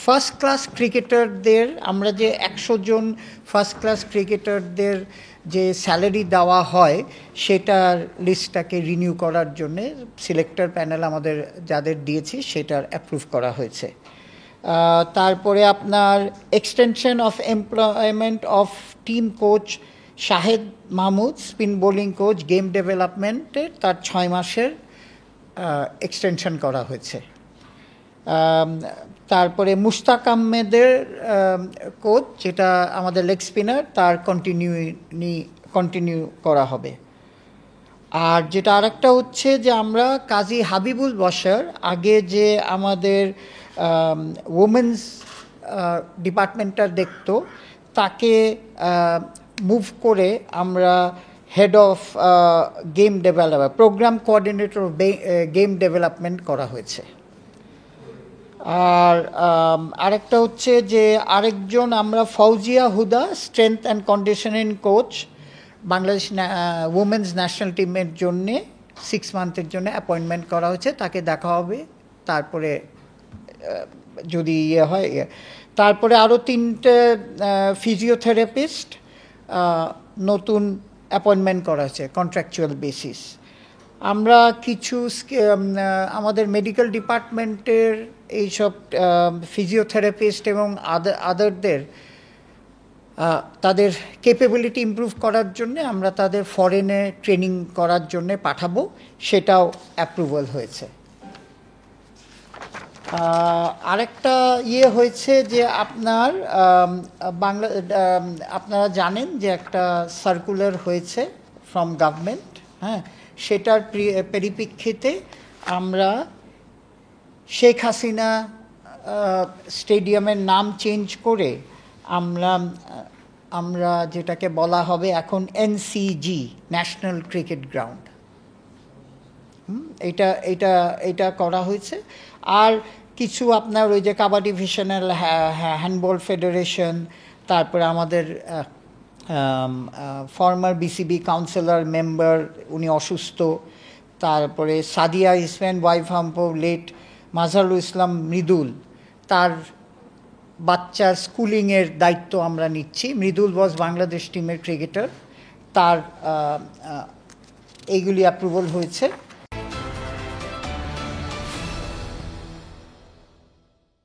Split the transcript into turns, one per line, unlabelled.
First class ক্রিকেটারদের আমরা যে 100 জন ফার্স্ট ক্লাস ক্রিকেটারদের যে স্যালারি দেওয়া হয় সেটার লিস্টটাকে রিনিউ করার জন্যে সিলেক্টর প্যানেল আমাদের যাদের দিয়েছি সেটার অ্যাপ্রুভ করা হয়েছে। তারপরে আপনার extension of employment of team coach Shahed Mahmud spin bowling coach game ডেভেলপমেন্টের তার 6 মাসের এক্সটেনশন করা হয়েছে। তারপরে মুশতাক আহমেদের কোচ যেটা আমাদের লেগ স্পিনার তার কন্টিনিউ করা হবে। আর যেটা আরেকটা হচ্ছে যে আমরা কাজী হাবিবুল বশর আগে যে আমাদের ওমেন্স ডিপার্টমেন্টটা দেখতো তাকে মুভ করে আমরা head of game development program coordinator game development করা হয়েছে। আর আরেকটা হচ্ছে যে আরেকজন আমরা Fouzia Huda strength and conditioning coach Bangladesh women's national টিমের জন্যে 6 মান্থের জন্য অ্যাপয়েন্টমেন্ট করা হয়েছে, তাকে দেখা হবে তারপরে যদি ইয়ে হয়। তারপরে আরও 3টে ফিজিওথেরাপিস্ট নতুন অ্যাপয়েন্টমেন্ট করা হয়েছে কন্ট্রাকচুয়াল বেসিস। আমরা কিছু আমাদের মেডিকেল ডিপার্টমেন্টের এইসব ফিজিওথেরাপিস্ট এবং আদারদের তাদের ক্যাপাবিলিটি ইমপ্রুভ করার জন্য আমরা তাদের ফরেনে ট্রেনিং করার জন্য পাঠাবো, সেটাও অ্যাপ্রুভাল হয়েছে। আরেকটা ইয়ে হয়েছে যে আপনার আপনারা জানেন যে একটা সার্কুলার হয়েছে ফ্রম গভর্নমেন্ট, হ্যাঁ, সেটার পরিপ্রেক্ষিতে আমরা শেখ হাসিনা স্টেডিয়ামের নাম চেঞ্জ করে আমরা যেটাকে বলা হবে এখন এনসিজি ন্যাশনাল ক্রিকেট গ্রাউন্ড, এটা করা হয়েছে। আর কিছু আপনার ওই যে কাবাডি ডিভিশনাল হ্যান্ডবল ফেডারেশন, তারপরে আমাদের ফর্মার বিসিবি কাউন্সিলর মেম্বার উনি অসুস্থ, তারপরে সাদিয়া ইসমান ওয়াইফ হাম্পো লেট মাজহারুল ইসলাম মৃদুল, তার বাচ্চার স্কুলিংয়ের দায়িত্ব আমরা নিচ্ছি। মৃদুল ওয়াজ বাংলাদেশ টিমের ক্রিকেটার, তার এইগুলি অ্যাপ্রুভাল হয়েছে।